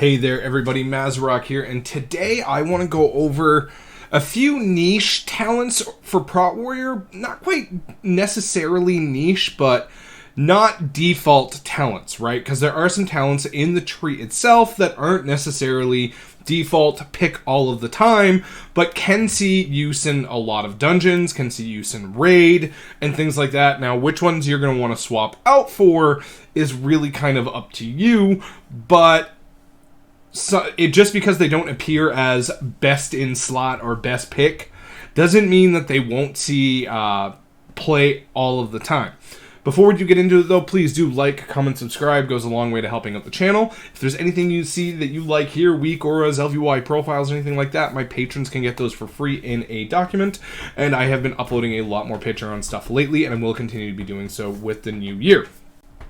Hey there everybody, Mazrock here, and today I want to go over a few niche talents for Prot Warrior. Not quite necessarily niche, but not default talents, right? Because there are some talents in the tree itself that aren't necessarily default pick all of the time, but can see use in a lot of dungeons, can see use in raid, and things like that. Now, which ones you're going to want to swap out for is really kind of up to you, but just because they don't appear as best in slot or best pick doesn't mean that they won't see play all of the time. Before we do get into it though, please do like, comment, subscribe. Goes a long way to helping out the channel. If there's anything you see that you like here, weak auras, LVY profiles, or anything like that, my patrons can get those for free in a document. And I have been uploading a lot more Patreon stuff lately, and I will continue to be doing so with the new year.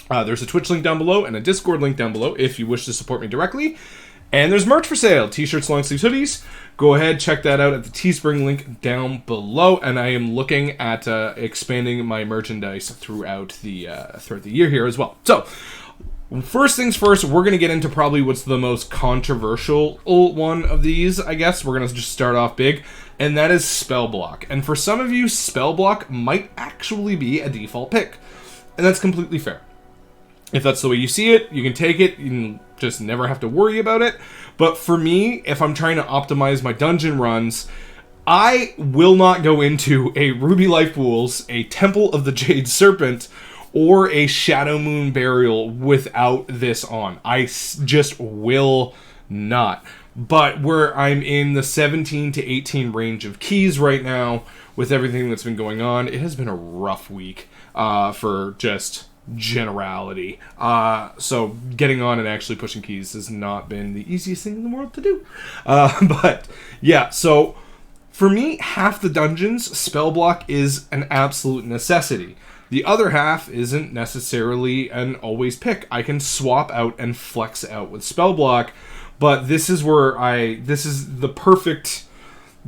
There's a Twitch link down below and a Discord link down below if you wish to support me directly. And there's merch for sale, t-shirts, long sleeves, hoodies. Go ahead, check that out at the Teespring link down below. And I am looking at expanding my merchandise throughout the year here as well. So, first things first, we're going to get into probably what's the most controversial one of these, I guess. We're going to just start off big, and that is Spell Block. And for some of you, Spell Block might actually be a default pick. And that's completely fair. If that's the way you see it, you can take it. You can just never have to worry about it. But for me, if I'm trying to optimize my dungeon runs, I will not go into a Ruby Life Pools, a Temple of the Jade Serpent, or a Shadowmoon Burial without this on. I just will not. But where I'm in the 17 to 18 range of keys right now, with everything that's been going on, it has been a rough week for just generality. So getting on and actually pushing keys has not been the easiest thing in the world to do. But yeah, so for me, half the dungeons, Spell Block is an absolute necessity. The other half isn't necessarily an always pick. I can swap out and flex out with Spell Block, but this is where this is the perfect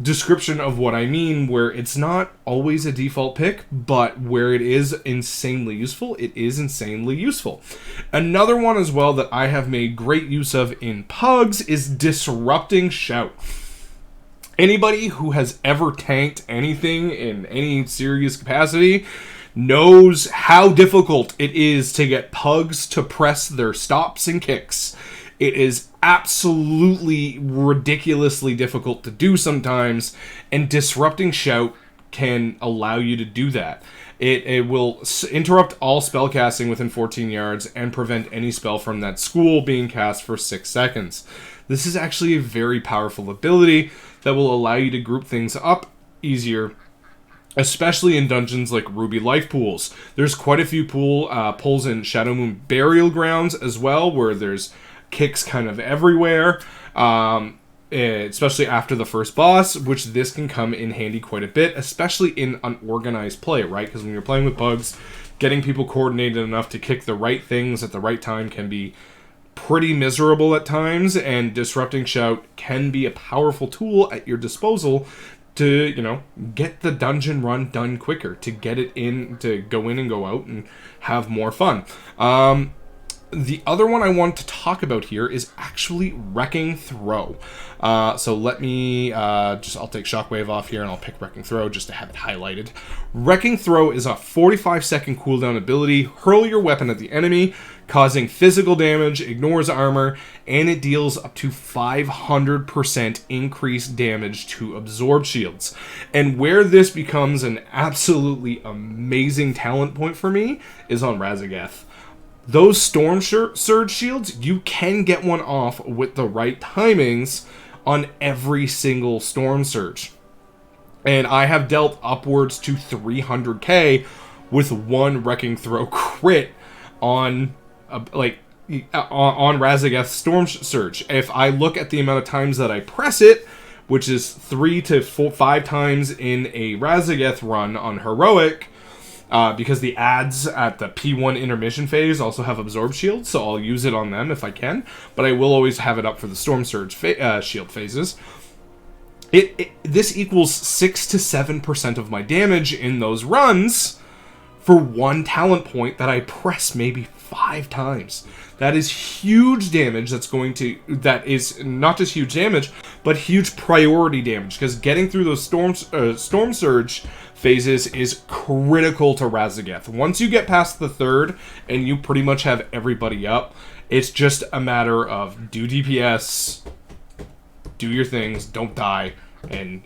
description of what I mean, where it's not always a default pick, but where it is insanely useful, it is insanely useful. Another one as well that I have made great use of in Pugs is Disrupting Shout. Anybody who has ever tanked anything in any serious capacity knows how difficult it is to get Pugs to press their stops and kicks. It is absolutely ridiculously difficult to do sometimes, and Disrupting Shout can allow you to do that. It will interrupt all spell casting within 14 yards and prevent any spell from that school being cast for 6 seconds. This is actually a very powerful ability that will allow you to group things up easier, especially in dungeons like Ruby Life Pools. There's quite a few pulls in Shadowmoon Burial Grounds as well, where there's kicks kind of everywhere, especially after the first boss, which this can come in handy quite a bit, especially in unorganized play, right? Because when you're playing with Pugs, getting people coordinated enough to kick the right things at the right time can be pretty miserable at times, and Disrupting Shout can be a powerful tool at your disposal to, get the dungeon run done quicker, to get it in, to go in and go out and have more fun. The other one I want to talk about here is actually Wrecking Throw. So let me I'll take Shockwave off here and I'll pick Wrecking Throw just to have it highlighted. Wrecking Throw is a 45-second cooldown ability. Hurl your weapon at the enemy, causing physical damage, ignores armor, and it deals up to 500% increased damage to absorb shields. And where this becomes an absolutely amazing talent point for me is on Raszageth. Those Storm Surge shields, you can get one off with the right timings on every single Storm Surge. And I have dealt upwards to 300k with one Wrecking Throw crit on Raszageth's Storm Surge. If I look at the amount of times that I press it, which is 3 to 5 times in a Raszageth run on Heroic, because the ads at the P1 intermission phase also have Absorb Shield, so I'll use it on them if I can, but I will always have it up for the Storm Surge shield phases. This equals 6 to 7% of my damage in those runs for one talent point that I press maybe 5 times. That is huge damage that is not just huge damage, but huge priority damage, because getting through those Storm Surge phases is critical to Raszageth. Once you get past the third and you pretty much have everybody up, it's just a matter of do DPS, do your things, don't die, and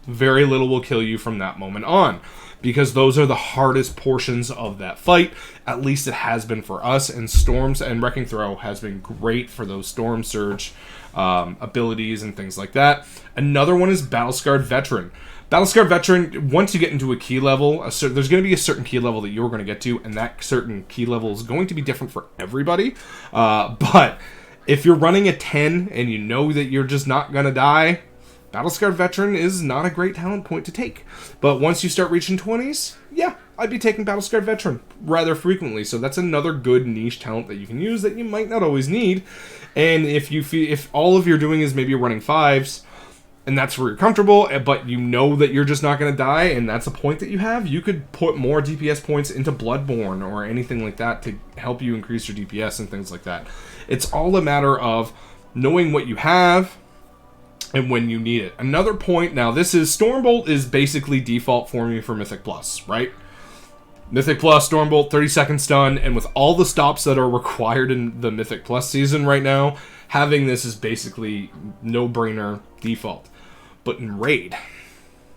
very little will kill you from that moment on, because those are the hardest portions of that fight. At least it has been for us, and Storms and Wrecking Throw has been great for those Storm Surge abilities and things like that. Another one is Battle-Scarred Veteran. Battle-Scarred Veteran, once you get into a key level, there's going to be a certain key level that you're going to get to, and that certain key level is going to be different for everybody. But if you're running a 10 and you know that you're just not going to die, Battle-Scarred Veteran is not a great talent point to take. But once you start reaching 20s, yeah, I'd be taking Battle-Scarred Veteran rather frequently. So that's another good niche talent that you can use that you might not always need. And if all of you're doing is maybe running 5s, and that's where you're comfortable, but you know that you're just not going to die, and that's a point that you have, you could put more DPS points into Bloodborne or anything like that to help you increase your DPS and things like that. It's all a matter of knowing what you have and when you need it. Another point, now this is, Stormbolt is basically default for me for Mythic Plus, right? Mythic Plus, Stormbolt, 30-second stun, and with all the stops that are required in the Mythic Plus season right now, having this is basically no-brainer default. But in Raid,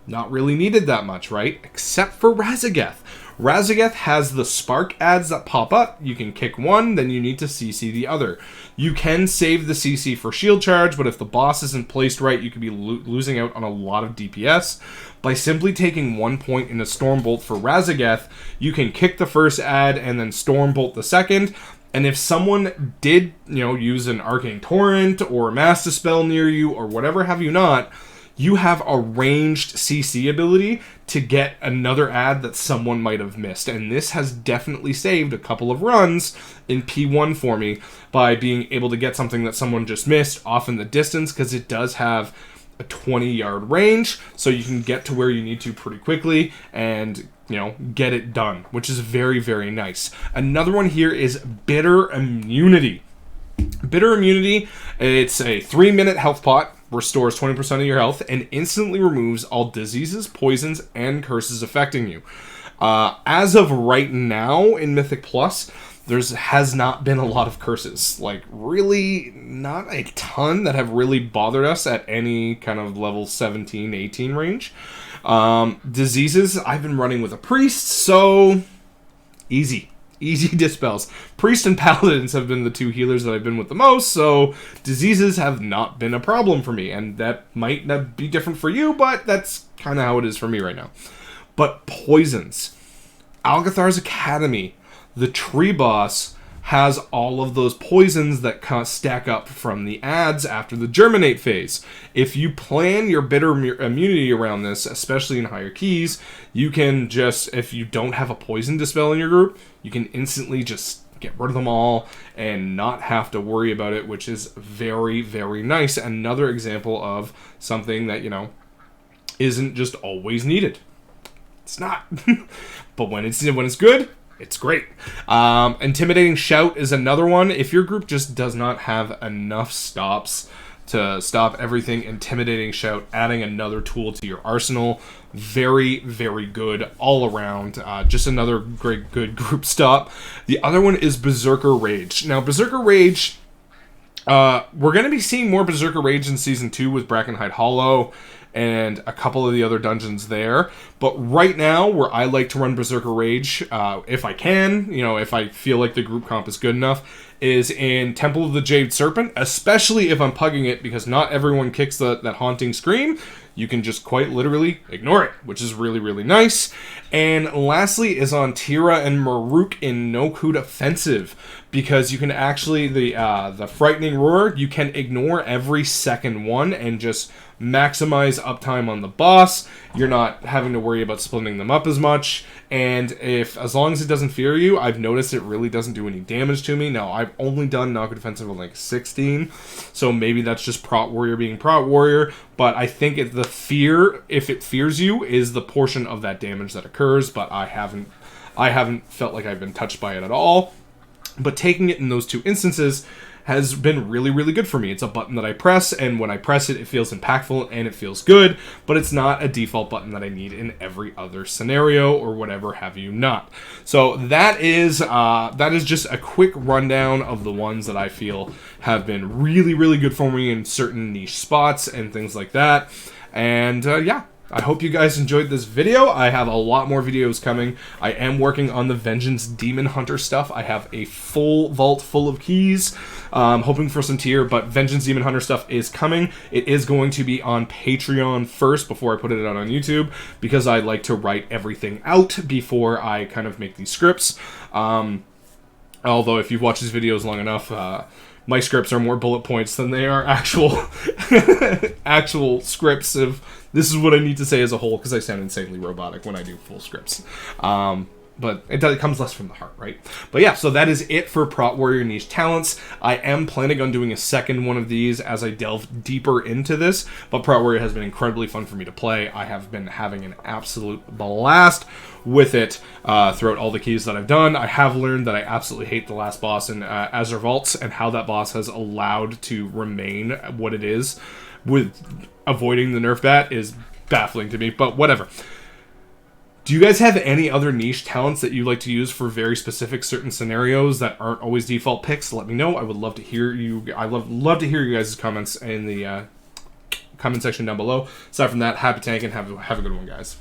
not really needed that much, right? Except for Raszageth. Raszageth has the spark ads that pop up. You can kick one, then you need to CC the other. You can save the CC for shield charge, but if the boss isn't placed right, you could be losing out on a lot of DPS. By simply taking 1 point in a Stormbolt for Raszageth, you can kick the first ad and then Stormbolt the second. And if someone did, use an Arcane Torrent or a Mass Dispel near you or whatever have you not, you have a ranged CC ability to get another ad that someone might have missed. And this has definitely saved a couple of runs in P1 for me by being able to get something that someone just missed off in the distance, because it does have a 20-yard range, so you can get to where you need to pretty quickly and, get it done, which is very, very nice. Another one here is Bitter Immunity. Bitter Immunity, it's a 3-minute health pot, restores 20% of your health, and instantly removes all diseases, poisons, and curses affecting you. As of right now in Mythic Plus, has not been a lot of curses. Like, really not a ton that have really bothered us at any kind of level 17, 18 range. Diseases, I've been running with a priest, so easy dispels. Priest and paladins have been the two healers that I've been with the most, so diseases have not been a problem for me, and that might not be different for you, but that's kind of how it is for me right now. But poisons. Algathar's Academy, the tree boss, has all of those poisons that stack up from the ads after the Germinate phase. If you plan your Bitter Immunity around this, especially in higher keys, you can just, if you don't have a poison dispel in your group, you can instantly just get rid of them all and not have to worry about it, which is very, very nice. Another example of something that, isn't just always needed. It's not. But when it's good, it's great. Intimidating Shout is another one. If your group just does not have enough stops to stop everything, Intimidating Shout, adding another tool to your arsenal, very, very good all around. Just another great, good group stop. The other one is Berserker Rage. Now, Berserker Rage, we're going to be seeing more Berserker Rage in Season 2 with Brackenhide Hollow and a couple of the other dungeons there. But right now, where I like to run Berserker Rage, if I can, if I feel like the group comp is good enough, is in Temple of the Jade Serpent, especially if I'm pugging it, because not everyone kicks that Haunting Scream. You can just quite literally ignore it, which is really, really nice. And lastly is on Tira and Maruk in No-Coup Offensive, because you can actually, the Frightening Roar, you can ignore every second one and just maximize uptime on the boss. You're not having to worry about splitting them up as much, and as long as it doesn't fear you, I've noticed it really doesn't do any damage to me. Now, I've only done No-Coup Defensive on like 16, so maybe that's just Prot Warrior being Prot Warrior, but I think the fear, if it fears you, is the portion of that damage that occurs, but I haven't felt like I've been touched by it at all. But taking it in those two instances has been really, really good for me. It's a button that I press, and when I press it, it feels impactful and it feels good, but it's not a default button that I need in every other scenario or whatever have you not. So that is just a quick rundown of the ones that I feel have been really, really good for me in certain niche spots and things like that. And yeah. I hope you guys enjoyed this video. I have a lot more videos coming. I am working on the Vengeance Demon Hunter stuff. I have a full vault full of keys. Hoping for some tier, but Vengeance Demon Hunter stuff is coming. It is going to be on Patreon first before I put it out on YouTube, because I like to write everything out before I kind of make these scripts. Although if you've watched these videos long enough, my scripts are more bullet points than they are actual actual scripts of this is what I need to say as a whole, because I sound insanely robotic when I do full scripts. But it comes less from the heart, right? But yeah, so that is it for Prot Warrior Niche Talents. I am planning on doing a second one of these as I delve deeper into this, but Prot Warrior has been incredibly fun for me to play. I have been having an absolute blast with it throughout all the keys that I've done. I have learned that I absolutely hate the last boss in Azure Vaults, and how that boss has allowed to remain what it is with avoiding the nerf bat is baffling to me, but whatever. Do you guys have any other niche talents that you like to use for very specific certain scenarios that aren't always default picks? Let me know. I would love to hear you. I love to hear you guys' comments in the comment section down below. Aside from that, happy tanking. Have a good one, guys.